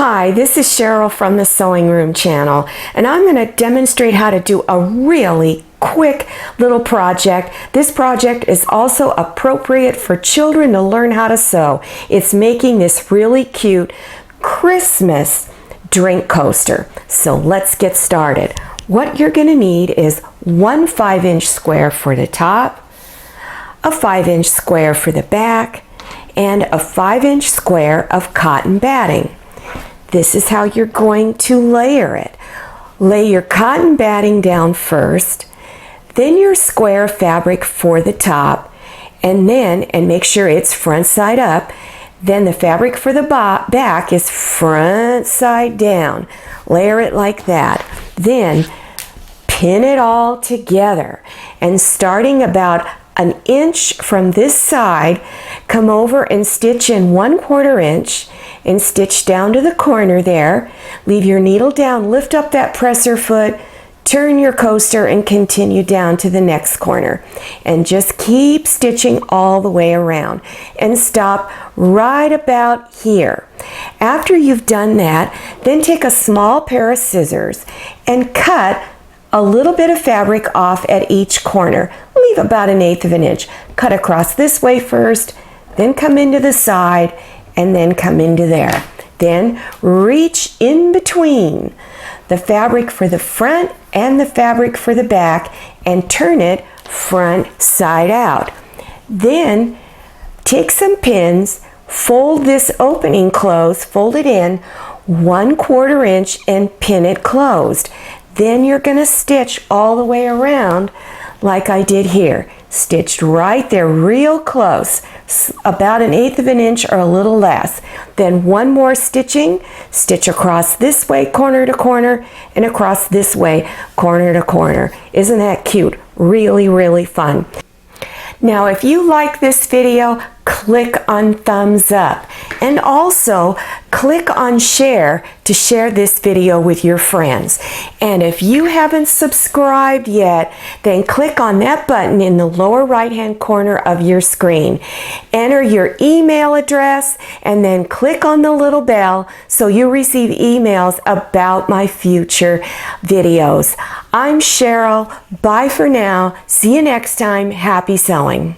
Hi, this is Cheryl from the Sewing Room channel, and I'm going to demonstrate how to do a really quick little project. This project is also appropriate for children to learn how to sew. It's making this really cute Christmas drink coaster. So let's get started. What you're going to need is one 5-inch square for the top, a 5-inch square for the back, and a 5-inch square of cotton batting. This is how you're going to layer it. Lay your cotton batting down first, then your square fabric for the top, and make sure it's front side up, then the fabric for the back is front side down. Layer it like that. Then pin it all together, and starting about an inch from this side, come over and stitch in 1/4 inch and stitch down to the corner there. Leave your needle down, lift up that presser foot, turn your coaster and continue down to the next corner. And just keep stitching all the way around and stop right about here. After you've done that, then take a small pair of scissors and cut a little bit of fabric off at each corner. Leave about 1/8 inch. Cut across this way first, then come into the side, and then come into there. Then reach in between the fabric for the front and the fabric for the back and turn it front side out. Then take some pins, fold this opening closed, fold it in 1/4 inch and pin it closed. Then you're going to stitch all the way around like I did here. Stitched right there real close, about 1/8 inch or a little less. Then one more stitching, stitch across this way corner to corner and across this way corner to corner. Isn't that cute? Really, really fun. Now if you like this video, click on thumbs up, and also click on share to share this video with your friends. And if you haven't subscribed yet, then click on that button in the lower right hand corner of your screen. Enter your email address and then click on the little bell so you receive emails about my future videos. I'm Cheryl. Bye for now. See you next time. Happy sewing.